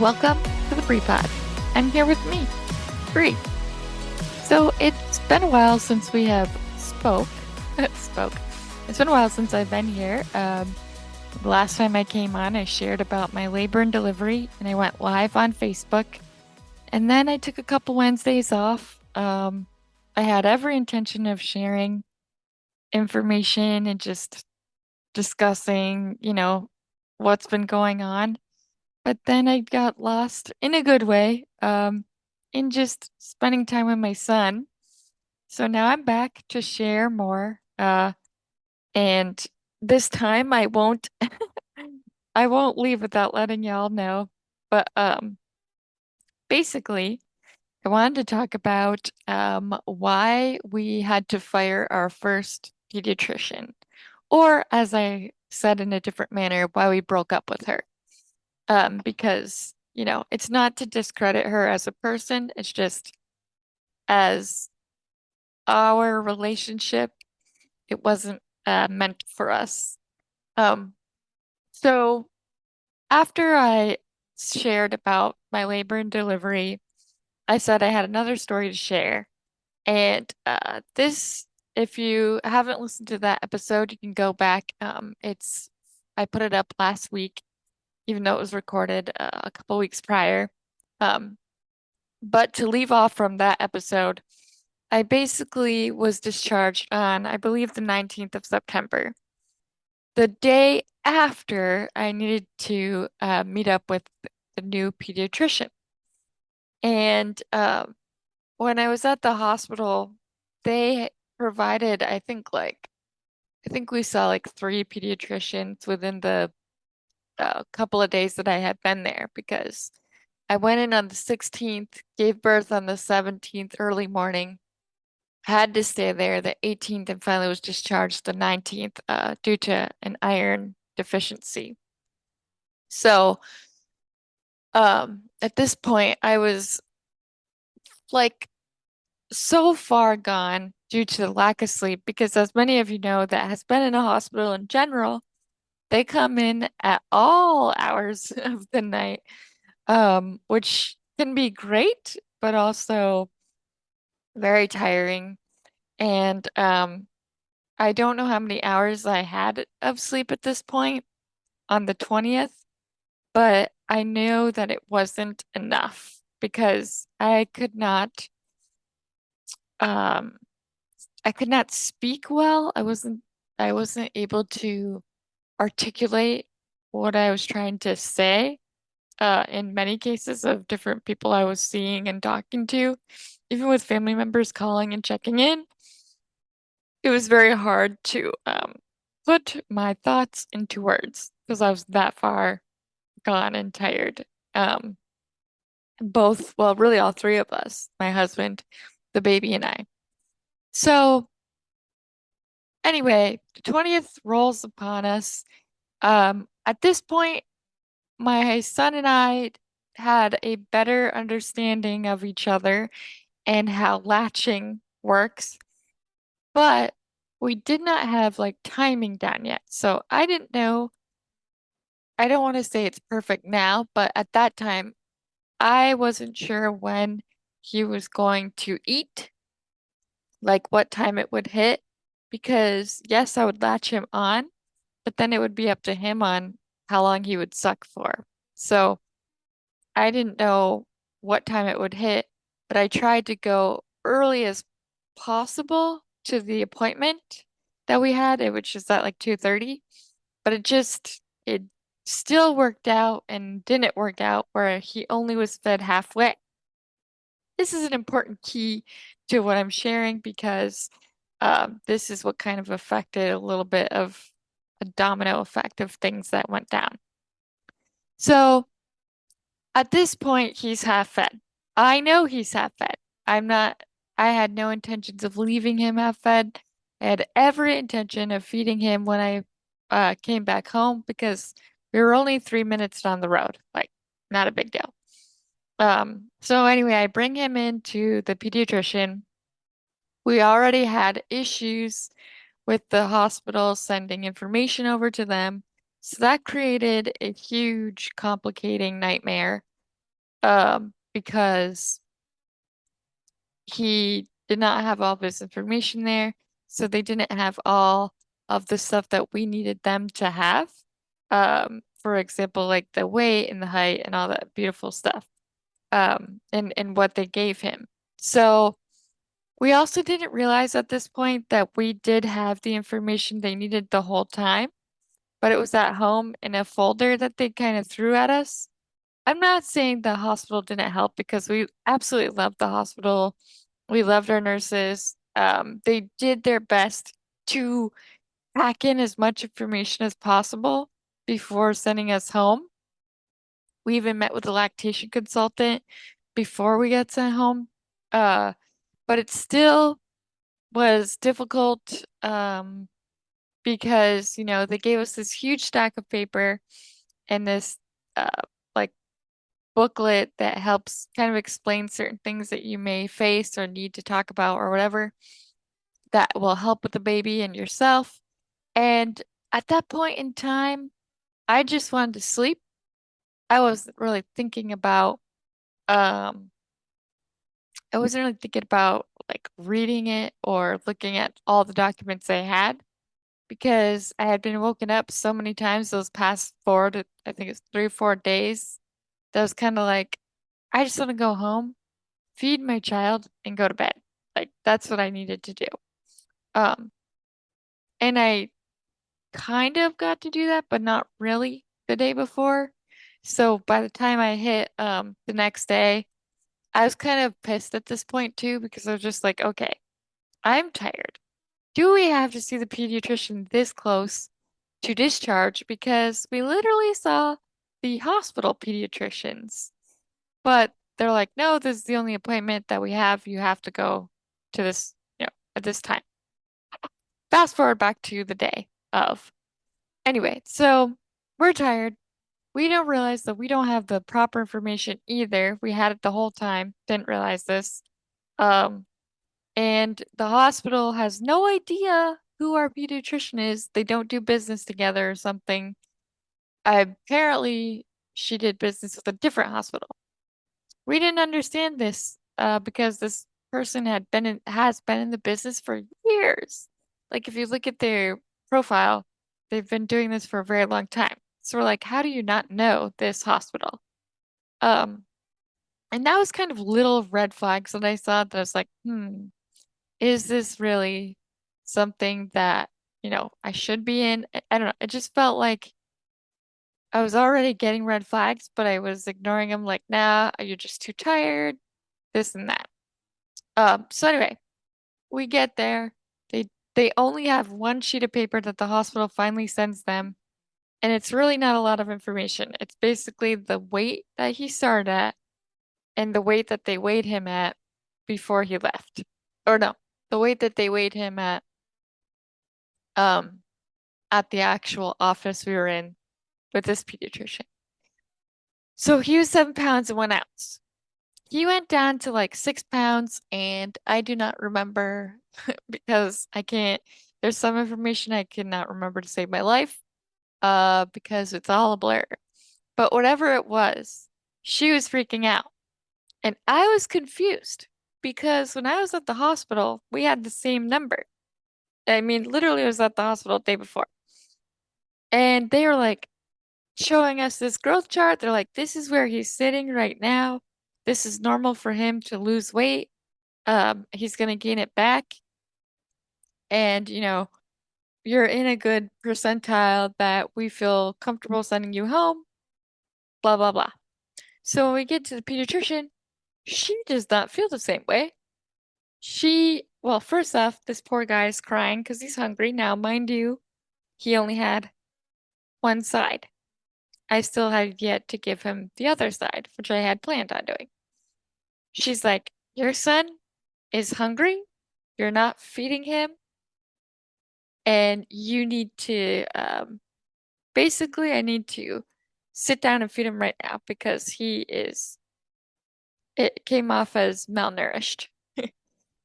Welcome to the Bree Pod. I'm here with me, Bree. So it's been a while since we have spoke. It's been a while since I've been here. The last time I came on, I shared about my labor and delivery, and I went live on Facebook. And then I took a couple Wednesdays off. I had every intention of sharing information and just discussing, what's been going on. But then I got lost in a good way, in just spending time with my son. So now I'm back to share more. And this time I won't leave without letting y'all know. But basically, I wanted to talk about why we had to fire our first pediatrician, or as I said in a different manner, why we broke up with her. Because, it's not to discredit her as a person, it's just as our relationship, it wasn't meant for us. Um, so after I shared about my labor and delivery, I said I had another story to share. And if you haven't listened to that episode, you can go back. I put it up last week, even though it was recorded a couple weeks prior. Um, but to leave off from that episode, I basically was discharged on, I believe, the 19th of September, the day after I needed to meet up with the new pediatrician. And when I was at the hospital, they provided, I think we saw like three pediatricians within the couple of days that I had been there because I went in on the 16th, gave birth on the 17th early morning, had to stay there the 18th, and finally was discharged the 19th due to an iron deficiency. So at this point, I was like so far gone due to the lack of sleep because, as many of you know, that has been in a hospital in general, they come in at all hours of the night, which can be great, but also very tiring. And I don't know how many hours I had of sleep at this point on the 20th, but I knew that it wasn't enough because um I could not speak well. I wasn't able to articulate what I was trying to say in many cases of different people I was seeing and talking to, even with family members calling and checking in. It was very hard to put my thoughts into words because I was that far gone and tired. Um, well, really all three of us, my husband, the baby, and I. So anyway, the 20th rolls upon us. At this point, my son and I had a better understanding of each other and how latching works, but we did not have like timing down yet. So I didn't know, I don't want to say it's perfect now, but at that time, I wasn't sure when he was going to eat, like what time it would hit, because yes, I would latch him on, but then it would be up to him on how long he would suck for. So I didn't know what time it would hit, but I tried to go early as possible to the appointment that we had, which is at like 2:30, but it still worked out and didn't work out where he only was fed halfway. This is an important key to what I'm sharing because this is what kind of affected a little bit of a domino effect of things that went down. So at this point, he's half fed. I know he's half fed. I had no intentions of leaving him half fed. I had every intention of feeding him when I came back home because we were only 3 minutes down the road. Like, not a big deal. So anyway, I bring him into the pediatrician. We already had issues with the hospital sending information over to them. So that created a huge complicating nightmare because he did not have all of his information there. So they didn't have all of the stuff that we needed them to have. For example, like the weight and the height and all that beautiful stuff. And what they gave him. So we also didn't realize at this point that we did have the information they needed the whole time, but it was at home in a folder that they kind of threw at us. I'm not saying the hospital didn't help because we absolutely loved the hospital. We loved our nurses. They did their best to pack in as much information as possible before sending us home. We even met with a lactation consultant before we got sent home. Uh, but it still was difficult, because, they gave us this huge stack of paper and this uh, like booklet that helps kind of explain certain things that you may face or need to talk about or whatever that will help with the baby and yourself. And at that point in time, I just wanted to sleep. I wasn't really thinking about um I wasn't really thinking about like reading it or looking at all the documents I had because I had been woken up so many times those past I think it's 3 or 4 days. That was kind of like, I just want to go home, feed my child, and go to bed. Like that's what I needed to do. Um, and I kind of got to do that, but not really the day before. So by the time I hit the next day, I was kind of pissed at this point too because I was just like, okay, I'm tired. Do we have to see the pediatrician this close to discharge? Because we literally saw the hospital pediatricians. But they're like, no, this is the only appointment that we have. You have to go to this, at this time. Fast forward back to the day of. Anyway, so we're tired. We don't realize that we don't have the proper information either. We had it the whole time, didn't realize this. Um, and the hospital has no idea who our pediatrician is. They don't do business together or something. Apparently, she did business with a different hospital. We didn't understand this because this person has been in the business for years. Like if you look at their profile, they've been doing this for a very long time. So we're like, how do you not know this hospital? Um, and that was kind of little red flags that I saw that I was like, is this really something that, I should be in? I don't know. It just felt like I was already getting red flags, but I was ignoring them like, nah, you're just too tired, this and that. So anyway, we get there. They only have one sheet of paper that the hospital finally sends them, and it's really not a lot of information. It's basically the weight that he started at and the weight that they weighed him at before he left. Or no, the weight that they weighed him um at the actual office we were in with this pediatrician. So he was 7 pounds and 1 ounce. He went down to like 6 pounds, and I do not remember because I can't. There's some information I cannot remember to save my life, because it's all a blur. But whatever it was, she was freaking out, and I was confused because when I was at the hospital, we had the same number. I mean, literally, I was at the hospital the day before, and they were like showing us this growth chart. They're like, "This is where he's sitting right now. This is normal for him to lose weight. He's gonna gain it back, and you're in a good percentile that we feel comfortable sending you home, blah blah blah." So when we get to the pediatrician, she does not feel the same way. Well, first off, this poor guy is crying because he's hungry. Now, mind you, he only had one side. I still had yet to give him the other side, which I had planned on doing. She's like, your son is hungry. You're not feeding him, and you need to basically, I need to sit down and feed him right now because it came off as malnourished.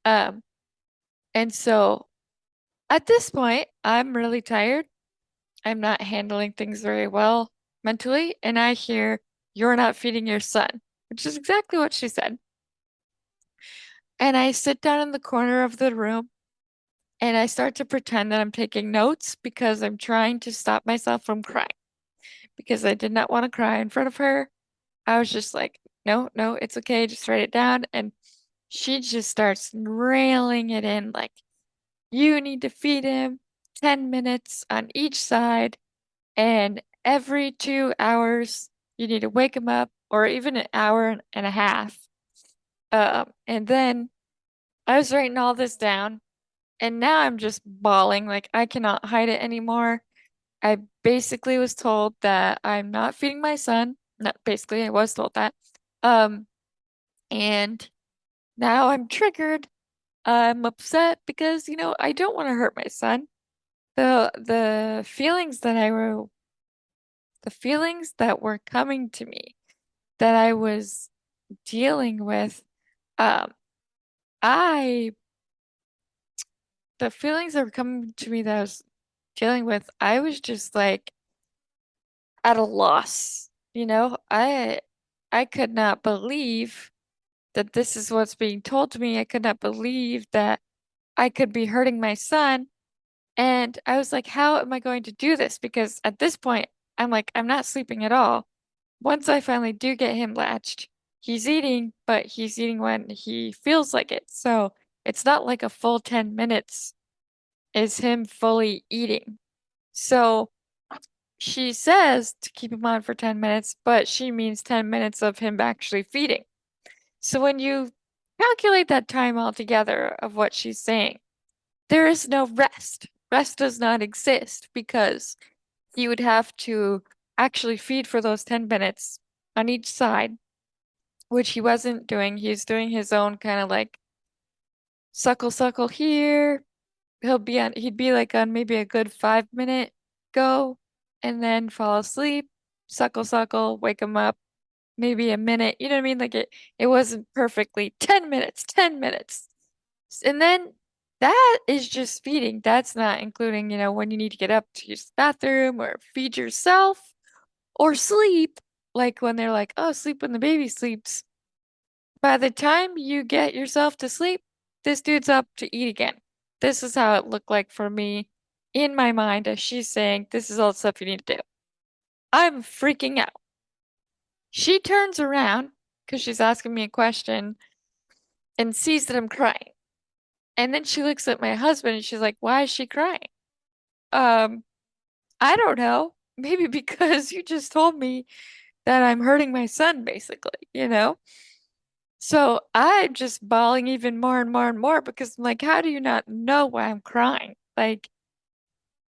Um, and so at this point, I'm really tired. I'm not handling things very well mentally, and I hear, you're not feeding your son. which is exactly what she said. And I sit down in the corner of the room and I start to pretend that I'm taking notes because I'm trying to stop myself from crying because I did not want to cry in front of her. I was just like, no, no, it's okay. Just write it down. And she just starts railing it in like, you need to feed him 10 minutes on each side. And every 2 hours, you need to wake him up, or even an hour and a half. And then I was writing all this down, and now I'm just bawling. Like, I cannot hide it anymore. I basically was told that I'm not feeding my son. Not basically, I was told that. Um, and now I'm triggered. I'm upset because, I don't want to hurt my son. The feelings that the feelings that were coming to me that I was dealing with, um, I the feelings that were coming to me that I was dealing with, I was just like at a loss. I could not believe that this is what's being told to me. I could not believe that I could be hurting my son. And I was like, how am I going to do this? Because at this point, I'm like, I'm not sleeping at all. Once I finally do get him latched, he's eating, but he's eating when he feels like it. So it's not like a full 10 minutes is him fully eating. So she says to keep him on for 10 minutes, but she means 10 minutes of him actually feeding. So when you calculate that time altogether of what she's saying, there is no rest. Rest does not exist because he would have to actually feed for those 10 minutes on each side, which he wasn't doing. He's doing his own kind of like suckle suckle here. He'd be like on maybe a good 5 minute go and then fall asleep, suckle suckle, wake him up, maybe a minute. You know what I mean? Like it wasn't perfectly 10 minutes, 10 minutes. And then that is just feeding. That's not including, when you need to get up to use the bathroom or feed yourself or sleep. Like when they're like, oh, sleep when the baby sleeps. By the time you get yourself to sleep, this dude's up to eat again. This is how it looked like for me in my mind as she's saying, this is all the stuff you need to do. I'm freaking out. She turns around because she's asking me a question and sees that I'm crying. And then she looks at my husband and she's like, why is she crying? Um, I don't know. Maybe because you just told me that I'm hurting my son, basically. So I'm just bawling even more and more and more because I'm like, how do you not know why I'm crying? Like,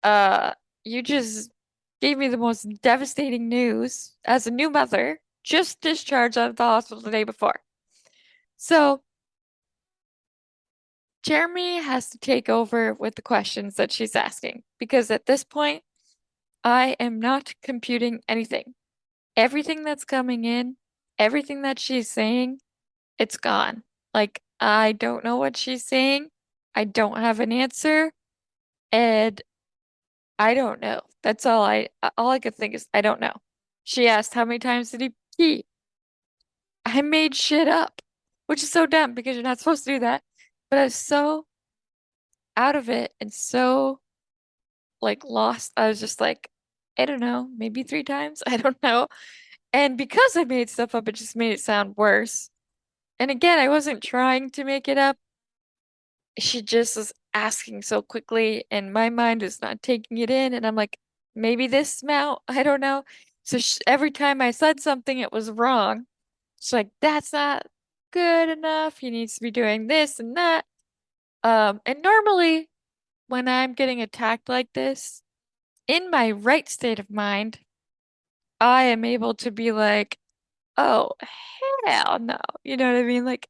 uh, you just gave me the most devastating news as a new mother, just discharged out of the hospital the day before. So Jeremy has to take over with the questions that she's asking because at this point, I am not computing anything. Everything that's coming in, everything that she's saying, it's gone. Like, I don't know what she's saying. I don't have an answer, and I don't know. That's all I could think is I don't know. She asked how many times did he pee? I made shit up, which is so dumb because you're not supposed to do that. But I was so out of it and so like lost. I was just like, I don't know, maybe 3 times. I don't know. And because I made stuff up, it just made it sound worse. And again, I wasn't trying to make it up. She just was asking so quickly, and my mind is not taking it in. And I'm like, maybe this amount, I don't know. So every time I said something, it was wrong. She's like, that's not good enough. He needs to be doing this and that. And normally when I'm getting attacked like this, in my right state of mind, I am able to be like, oh, hell no. You know what I mean? Like,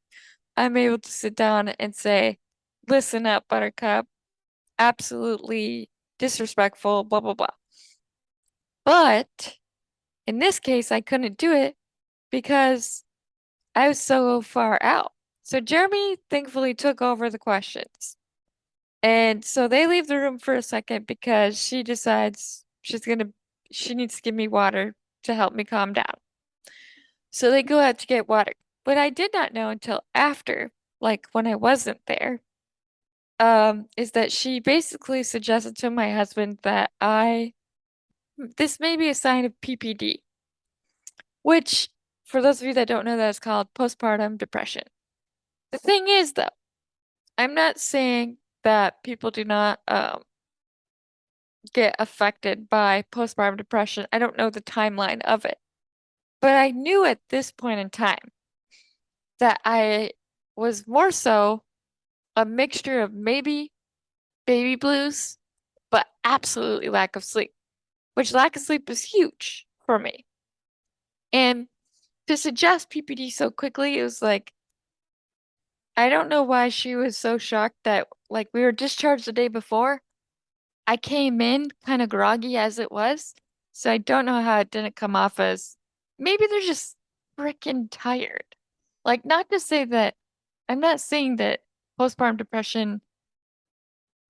I'm able to sit down and say, listen up, Buttercup. Absolutely disrespectful, blah, blah, blah. But in this case, I couldn't do it because I was so far out. So Jeremy thankfully took over the questions. And so they leave the room for a second because she decides she needs to give me water to help me calm down. So they go out to get water. But I did not know until after, like when I wasn't there, is that she basically suggested to my husband that this may be a sign of PPD, which, for those of you that don't know, that is called postpartum depression. The thing is, though, I'm not saying that people do not get affected by postpartum depression. I don't know the timeline of it, but I knew at this point in time that I was more so a mixture of maybe baby blues, but absolutely lack of sleep, which lack of sleep is huge for me. And to suggest PPD so quickly, it was like, I don't know why she was so shocked that, like, we were discharged the day before. I came in kind of groggy as it was, so I don't know how it didn't come off as maybe they're just freaking tired. Like, not to say that I'm not saying that postpartum depression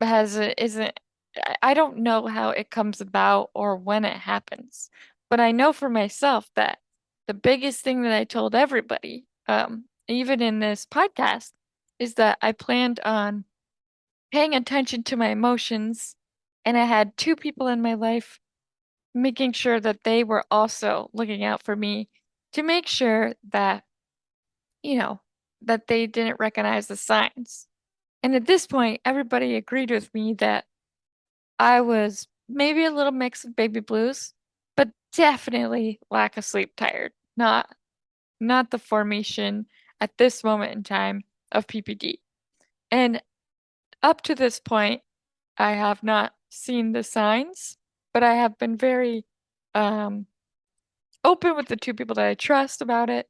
isn't I don't know how it comes about or when it happens, but I know for myself that the biggest thing that I told everybody, even in this podcast, is that I planned on paying attention to my emotions, and I had two people in my life making sure that they were also looking out for me to make sure that, you know, that they didn't recognize the signs. And at this point, everybody agreed with me that I was maybe a little mix of baby blues, but definitely lack of sleep tired. Not the formation at this moment in time of PPD. And up to this point, I have not seen the signs, but I have been very um, open with the two people that I trust about it,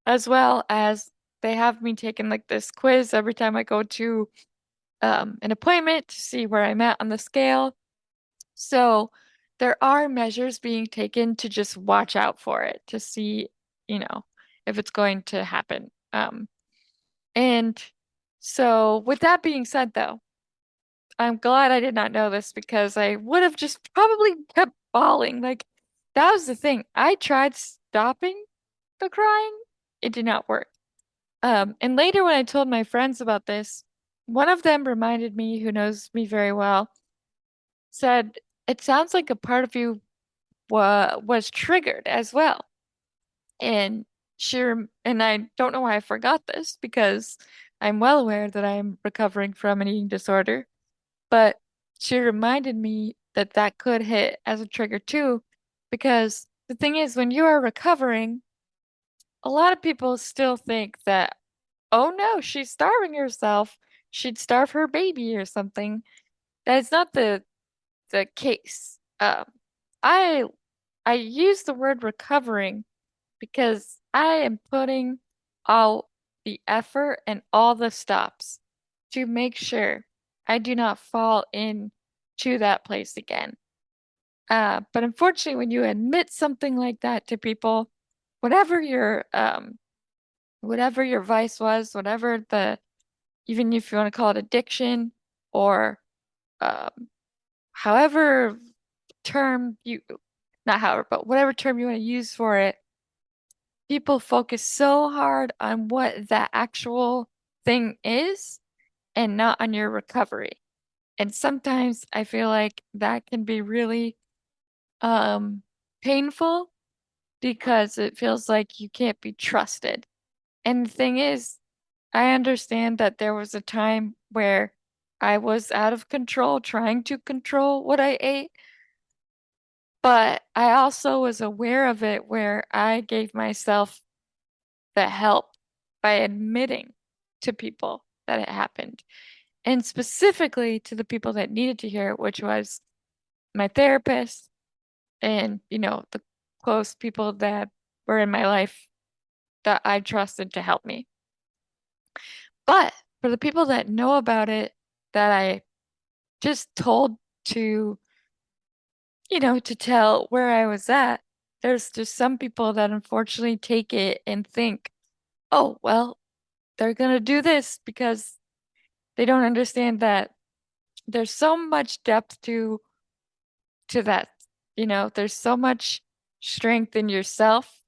as well as they have me taking like this quiz every time I go to an appointment to see where I'm at on the scale. So there are measures being taken to just watch out for it, to see, if it's going to happen. And so with that being said, though, I'm glad I did not know this because I would have just probably kept bawling. Like, that was the thing. I tried stopping the crying. It did not work. And later when I told my friends about this, one of them reminded me, who knows me very well, said, it sounds like a part of you was triggered as well. And and I don't know why I forgot this because I'm well aware that I'm recovering from an eating disorder. But she reminded me that that could hit as a trigger too, because the thing is, when you are recovering, a lot of people still think that, oh no, she's starving herself. She'd starve her baby or something. That is not the case. I I use the word recovering because I am putting all the effort and all the stops to make sure I do not fall in to that place again. But unfortunately, when you admit something like that to people, whatever your whatever your vice was, whatever even if you want to call it addiction or um, however term you, not however, but whatever term you want to use for it, people focus so hard on what that actual thing is and not on your recovery. And sometimes I feel like that can be really um painful because it feels like you can't be trusted. And the thing is, I understand that there was a time where I was out of control trying to control what I ate, but I also was aware of it where I gave myself the help by admitting to people that it happened, and specifically to the people that needed to hear it, which was my therapist and, the close people that were in my life that I trusted to help me. But for the people that know about it, that I just told to, to tell where I was at, there's just some people that unfortunately take it and think, oh, well, they're gonna do this because they don't understand that there's so much depth to that. There's so much strength in yourself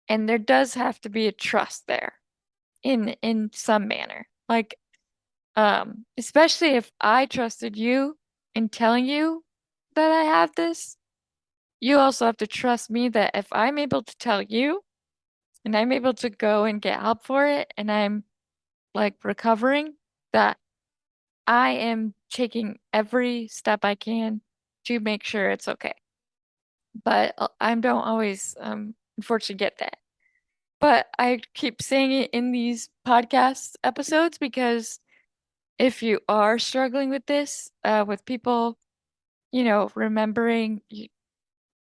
And there does have to be a trust there in some manner. Like, especially if I trusted you in telling you that I have this, you also have to trust me that if I'm able to tell you and I'm able to go and get help for it and I'm like recovering, that I am taking every step I can to make sure it's okay. But I don't always, unfortunately get that. But I keep saying it in these podcast episodes because if you are struggling with this, with people, remembering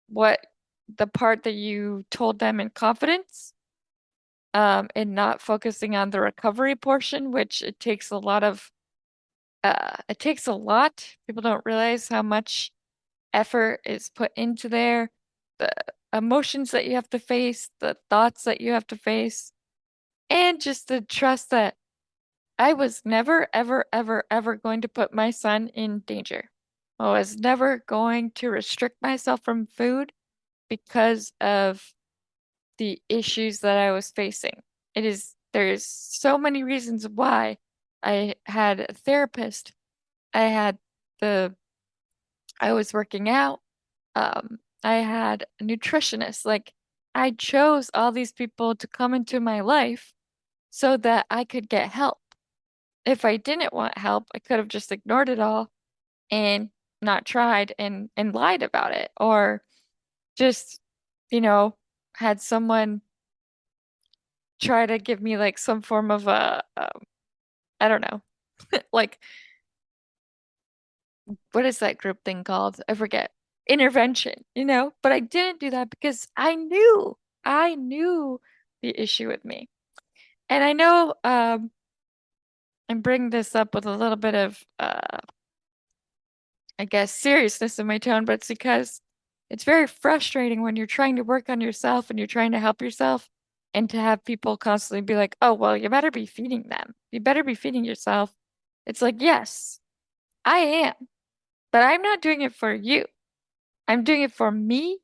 what the part that you told them in confidence, and not focusing on the recovery portion, which it takes a lot. People don't realize how much effort is put into there, the emotions that you have to face, the thoughts that you have to face, and just the trust that I was never, ever, ever, ever going to put my son in danger. I was never going to restrict myself from food because of the issues that I was facing. There's so many reasons why. I had a therapist. I had the, I was working out. I had a nutritionist. Like, I chose all these people to come into my life so that I could get help. If I didn't want help, I could have just ignored it all and not tried and lied about it, or just, you know, had someone try to give me like some form of I don't know, like what is that group thing called? I forget. Intervention. But I didn't do that because I knew the issue with me. And I know I'm bringing this up with a little bit of I guess, seriousness in my tone, but it's because it's very frustrating when you're trying to work on yourself and you're trying to help yourself and to have people constantly be like, oh, well, you better be feeding them. You better be feeding yourself. It's like, yes, I am, but I'm not doing it for you. I'm doing it for me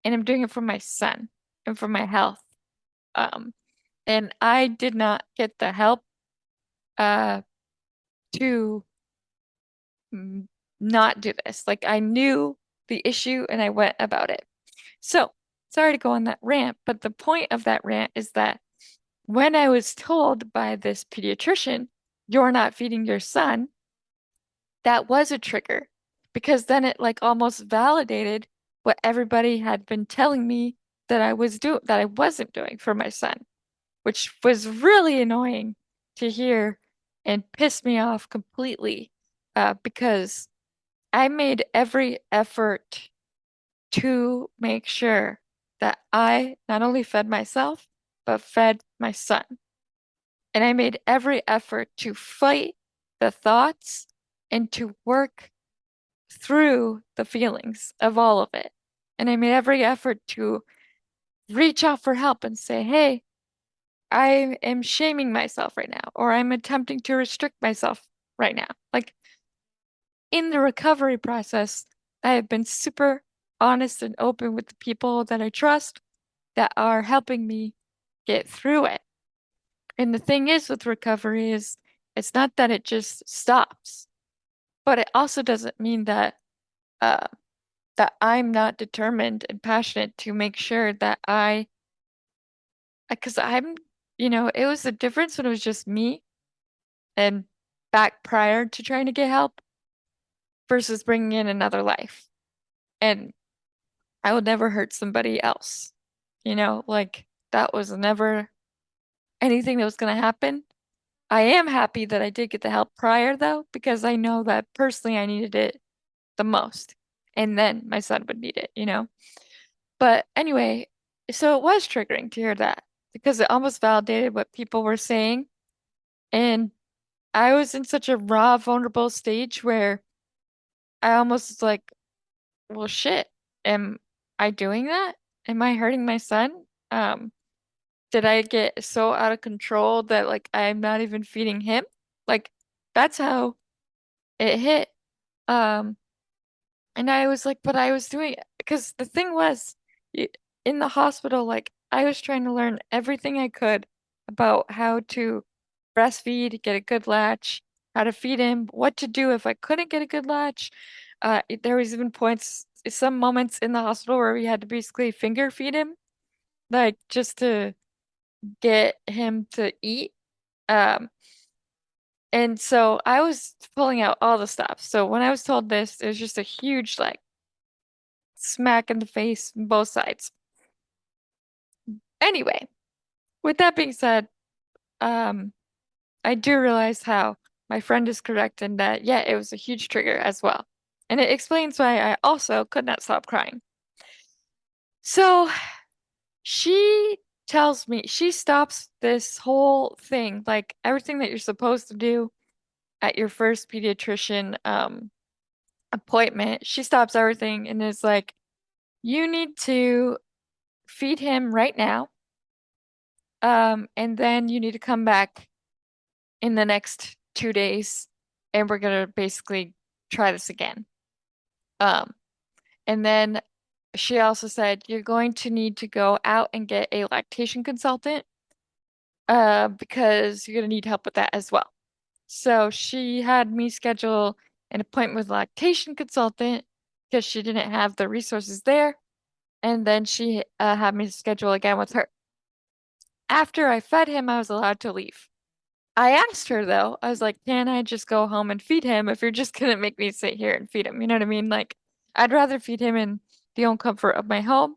and I'm doing it for my son and for my health. Um, and I did not get the help uh to mm, not do this. Like I knew the issue and I went about it. So, sorry to go on that rant, but the point of that rant is that when I was told by this pediatrician, you're not feeding your son, that was a trigger because then it like almost validated what everybody had been telling me that I wasn't doing for my son, which was really annoying to hear and pissed me off completely, because I made every effort to make sure that I not only fed myself, but fed my son. And I made every effort to fight the thoughts and to work through the feelings of all of it. And I made every effort to reach out for help and say, hey, I am shaming myself right now, or I'm attempting to restrict myself right now. Like in the recovery process, I have been super honest and open with the people that I trust that are helping me get through it. And the thing is with recovery is it's not that it just stops, but it also doesn't mean uh that I'm not determined and passionate to make sure that because it was the difference when it was just me and back prior to trying to get help versus bringing in another life. And I would never hurt somebody else. Like that was never anything that was going to happen. I am happy that I did get the help prior though, because I know that personally I needed it the most. And then my son would need it. But anyway, so it was triggering to hear that because it almost validated what people were saying. And I was in such a raw, vulnerable stage where I almost was like, well, shit, am I doing that? Am I hurting my son? Did I get so out of control that like I'm not even feeding him? Like that's how it hit. Um, and I was like, but I was doing it because the thing was, y- in the hospital, like I was trying to learn everything I could about how to breastfeed, get a good latch, how to feed him, what to do if I couldn't get a good latch. There was even some moments in the hospital where we had to basically finger feed him, like just to get him to eat. Um, and so I was pulling out all the stuff. So when I was told this, it was just a huge like smack in the face on both sides. Anyway, with that being said, um, I do realize how my friend is correct in that, yeah, it was a huge trigger as well. And it explains why I also could not stop crying. So she tells me, she stops this whole thing, like everything that you're supposed to do at your first pediatrician appointment. She stops everything and is like, you need to feed him right now. And then you need to come back in the next 2 days and we're gonna basically try this again. Um, and then she also said you're going to need to go out and get a lactation consultant, because you're gonna need help with that as well. So she had me schedule an appointment with a lactation consultant because she didn't have the resources there, and then she had me schedule again with her. After I fed him, I was allowed to leave. I asked her though, I was like, can I just go home and feed him if you're just gonna make me sit here and feed him? You know what I mean? Like, I'd rather feed him in the own comfort of my home.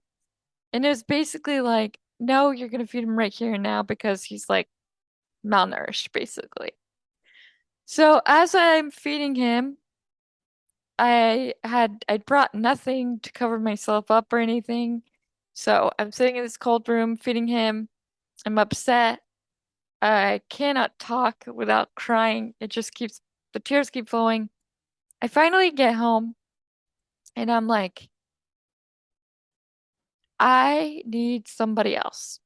And it was basically like, no, you're gonna feed him right here and now because he's like malnourished, basically. So as I'm feeding him, I'd brought nothing to cover myself up or anything. So I'm sitting in this cold room feeding him. I'm upset. I cannot talk without crying. The tears keep flowing. I finally get home and I'm like, I need somebody else.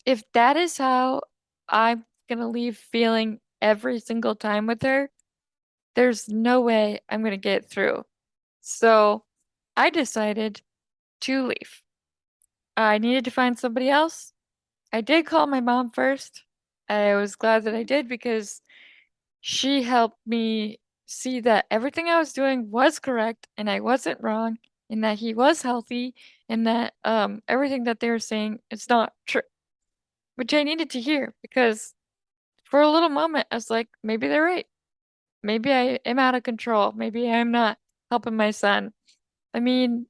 If that is how I'm gonna leave feeling every single time with her, there's no way I'm gonna get through. So I decided to leave. I needed to find somebody else. I did call my mom first. I was glad that I did because she helped me see that everything I was doing was correct and I wasn't wrong and that he was healthy and that everything that they were saying is not true, which I needed to hear because for a little moment I was like, maybe they're right. Maybe I am out of control. Maybe I'm not helping my son. I mean,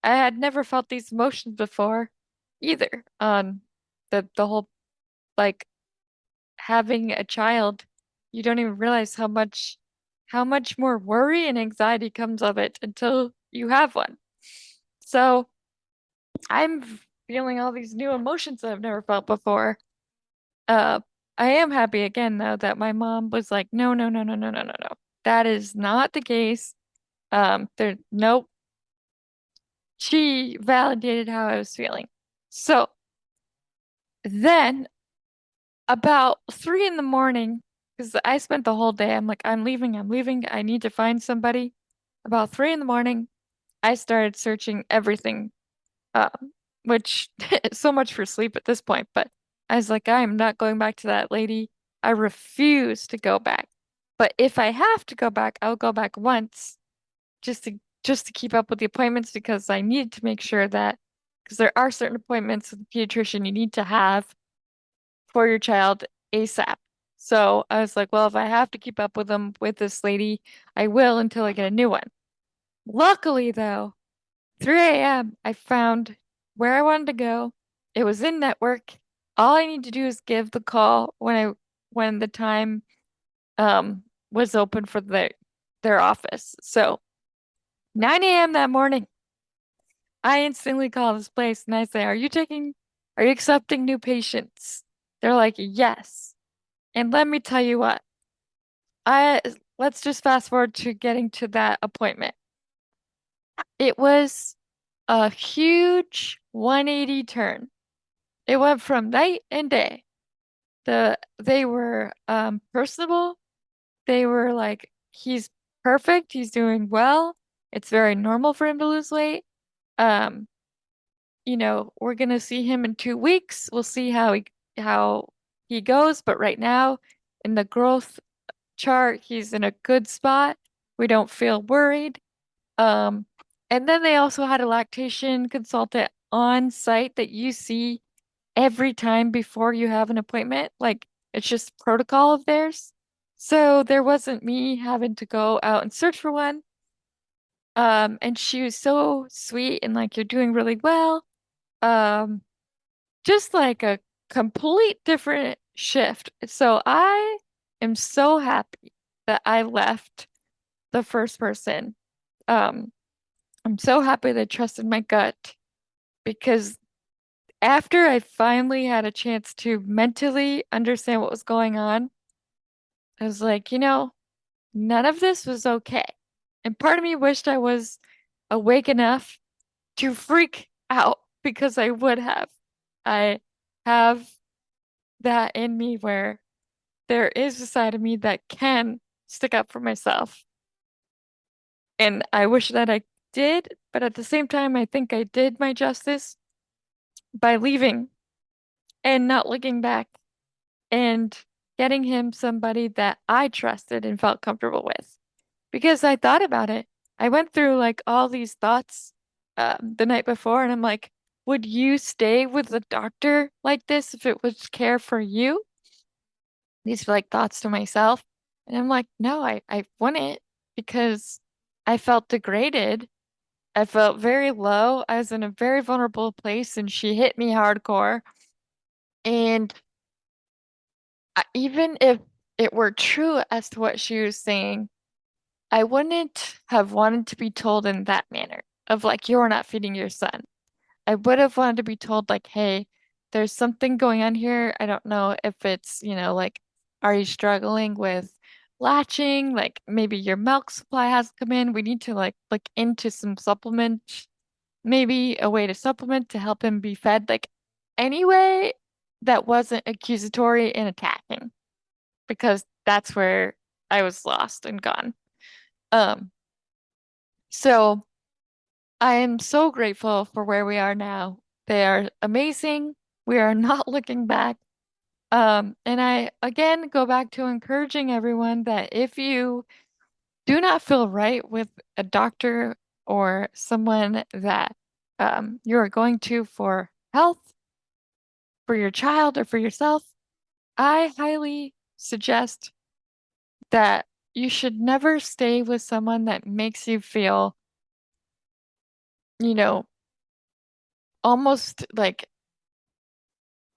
I had never felt these emotions before either. The whole like having a child, you don't even realize how much more worry and anxiety comes of it until you have one. So I'm feeling all these new emotions that I've never felt before. Uh, I am happy again though that my mom was like, no, no, no, no, no, no, no, no. That is not the case. Nope. She validated how I was feeling. So then about 3 in the morning, because I spent the whole day, I'm like, I'm leaving, I'm leaving. I need to find somebody. About 3 in the morning, I started searching everything, which so much for sleep at this point. But I was like, I am not going back to that lady. I refuse to go back. But if I have to go back, I'll go back once just to keep up with the appointments because I need to make sure that because there are certain appointments with the pediatrician you need to have for your child ASAP. So I was like, well, if I have to keep up with them with this lady, I will until I get a new one. Luckily, though, 3 a.m., I found where I wanted to go. It was in network. All I need to do is give the call when the time was open for their office. So 9 a.m. that morning, I instantly call this place and I say, are you accepting new patients? They're like, yes. And let me tell you what, I let's just fast forward to getting to that appointment. It was a huge 180 turn. It went from night and day. They were personable. They were like, he's perfect, he's doing well. It's very normal for him to lose weight. Um, we're gonna see him in 2 weeks. We'll see how he goes, but right now in the growth chart, he's in a good spot. We don't feel worried. Um, and then they also had a lactation consultant on site that you see every time before you have an appointment. Like it's just protocol of theirs. So there wasn't me having to go out and search for one. And she was so sweet and like, you're doing really well. Um, just like a complete different shift. So I am so happy that I left the first person. Um, I'm so happy that I trusted my gut because after I finally had a chance to mentally understand what was going on, I was like, none of this was okay. And part of me wished I was awake enough to freak out because I would have. I have that in me where there is a side of me that can stick up for myself. And I wish that I did, but at the same time, I think I did my justice by leaving and not looking back and getting him somebody that I trusted and felt comfortable with. Because I thought about it. I went through like all these thoughts the night before, and I'm like, would you stay with a doctor like this if it was care for you? These were like thoughts to myself. And I'm like, no, I wouldn't because I felt degraded. I felt very low. I was in a very vulnerable place and she hit me hardcore. And even if it were true as to what she was saying, I wouldn't have wanted to be told in that manner of like, you're not feeding your son. I would have wanted to be told like, hey, there's something going on here. I don't know if it's, like, are you struggling with latching? Like maybe your milk supply has come in. We need to like look into some supplement, maybe a way to supplement to help him be fed. Like anyway, that wasn't accusatory and attacking because that's where I was lost and gone. Um, so I am so grateful for where we are now. They are amazing. We are not looking back. And I again go back to encouraging everyone that if you do not feel right with a doctor or someone that you are going to for health, for your child or for yourself, I highly suggest that you should never stay with someone that makes you feel, you know, almost like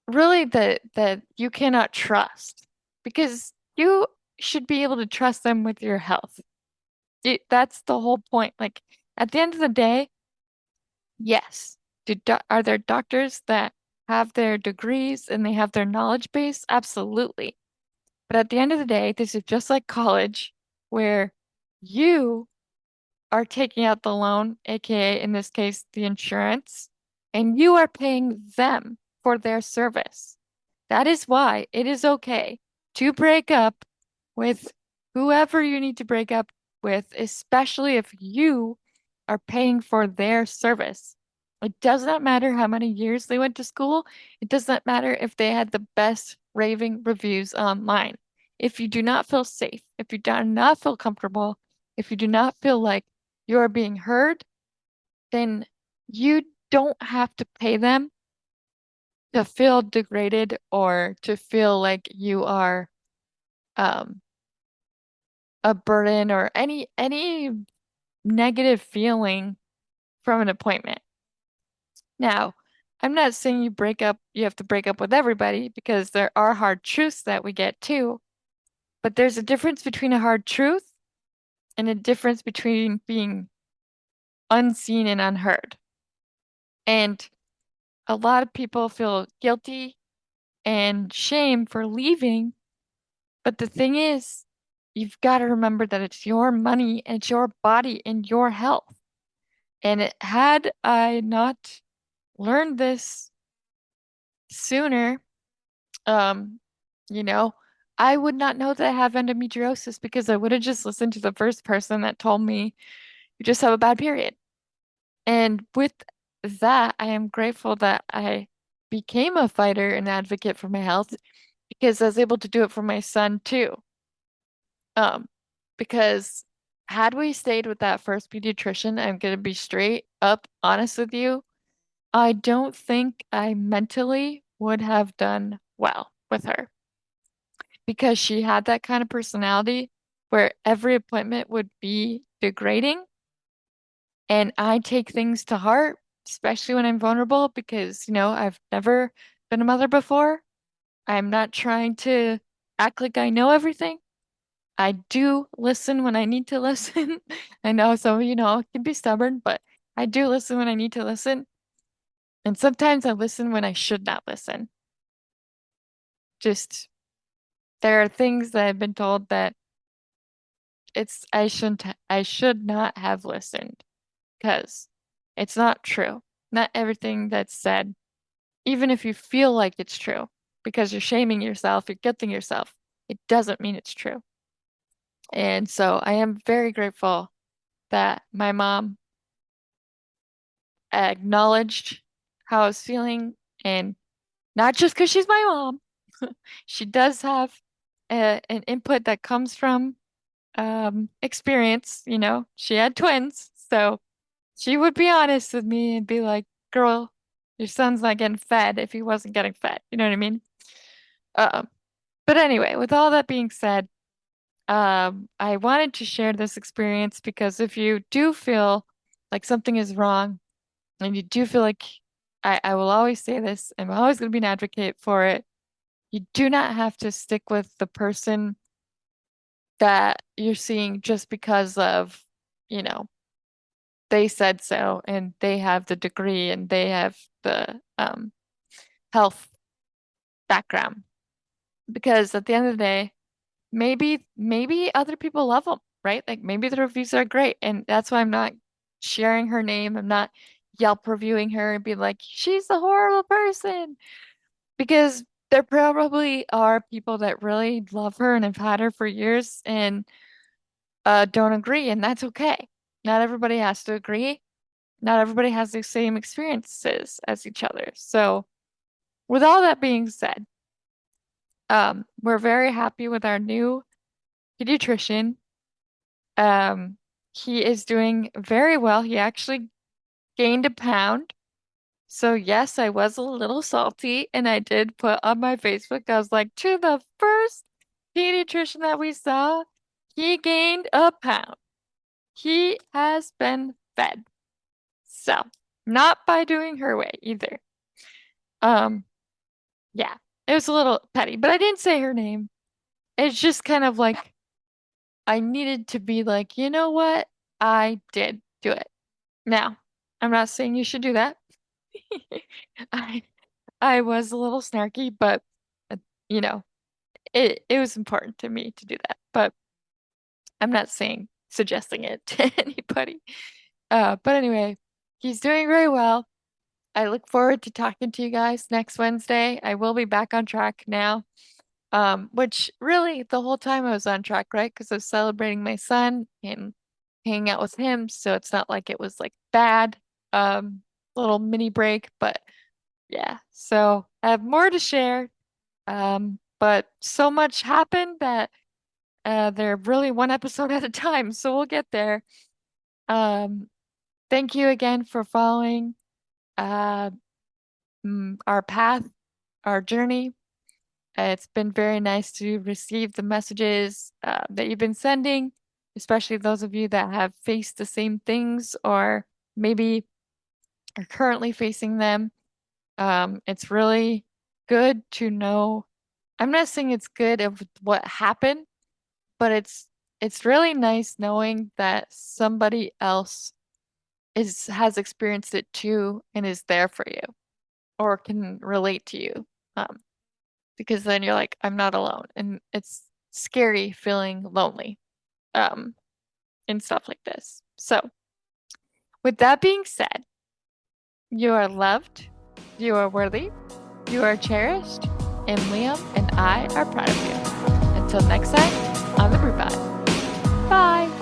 really that you cannot trust because you should be able to trust them with your health. That's the whole point. Like at the end of the day, yes, are there doctors that have their degrees and they have their knowledge base? Absolutely. But at the end of the day, this is just like college where you are taking out the loan, aka in this case, the insurance, and you are paying them for their service. That is why it is okay to break up with whoever you need to break up with, especially if you are paying for their service. It does not matter how many years they went to school. It does not matter if they had the best raving reviews online. If you do not feel safe, if you do not feel comfortable, if you do not feel like you are being heard, then you don't have to pay them to feel degraded or to feel like you are um a burden or any negative feeling from an appointment. Now, I'm not saying you have to break up with everybody because there are hard truths that we get too, but there's a difference between a hard truth and a difference between being unseen and unheard. And a lot of people feel guilty and shame for leaving. But the thing is, you've got to remember that it's your money and it's your body and your health. And had I not learned this sooner, um, you know, I would not know that I have endometriosis because I would have just listened to the first person that told me you just have a bad period. And with that, I am grateful that I became a fighter and advocate for my health because I was able to do it for my son too. Um, because had we stayed with that first pediatrician, I'm gonna be straight up honest with you, I don't think I mentally would have done well with her because she had that kind of personality where every appointment would be degrading. And I take things to heart, especially when I'm vulnerable, because, I've never been a mother before. I'm not trying to act like I know everything. I do listen when I need to listen. I know some of can be stubborn, but I do listen when I need to listen. And sometimes I listen when I should not listen. Just there are things that I've been told that I should not have listened because it's not true. Not everything that's said, even if you feel like it's true, because you're shaming yourself, you're guilting yourself, it doesn't mean it's true. And so I am very grateful that my mom acknowledged how I was feeling, and not just because she's my mom. She does have an input that comes from experience. She had twins, so she would be honest with me and be like, "Girl, your son's not getting fed if he wasn't getting fed." You know what I mean? Um, but anyway, with all that being said, I wanted to share this experience because if you do feel like something is wrong and you do feel like I will always say this, I'm always going to be an advocate for it. You do not have to stick with the person that you're seeing just because of, you know, they said so and they have the degree and they have the health background. Because at the end of the day, maybe other people love them, right? Like maybe the reviews are great, and that's why I'm not sharing her name. I'm not Yelp reviewing her and be like, she's a horrible person, because there probably are people that really love her and have had her for years and don't agree, and that's okay. Not everybody has to agree. Not everybody has the same experiences as each other. So, with all that being said, we're very happy with our new pediatrician. Um, he is doing very well. He actually gained a pound. So yes, I was a little salty and I did put on my Facebook, I was like, to the first pediatrician that we saw, he gained a pound. He has been fed. So, not by doing her way either. Um, yeah, it was a little petty, but I didn't say her name. It's just kind of like I needed to be like, you know what? I did do it. Now, I'm not saying you should do that. I I was a little snarky, but uh, you know, it was important to me to do that. But I'm not suggesting it to anybody. But anyway, he's doing very well. I look forward to talking to you guys next Wednesday. I will be back on track now. Which really the whole time I was on track, right? Because I was celebrating my son and hanging out with him, so it's not like it was like bad. Little mini break, but yeah. So I have more to share. But so much happened that they're really one episode at a time, so we'll get there. Um, thank you again for following uh our path, our journey. It's been very nice to receive the messages that you've been sending, especially those of you that have faced the same things or maybe are currently facing them. It's really good to know. I'm not saying it's good of what happened, but it's really nice knowing that somebody else has experienced it too and is there for you or can relate to you. Um, because then you're like, I'm not alone. And it's scary feeling lonely, um, and stuff like this. So, with that being said, you are loved, you are worthy, you are cherished, and Liam and I are proud of you. Until next time, on the Brew Pod. Bye!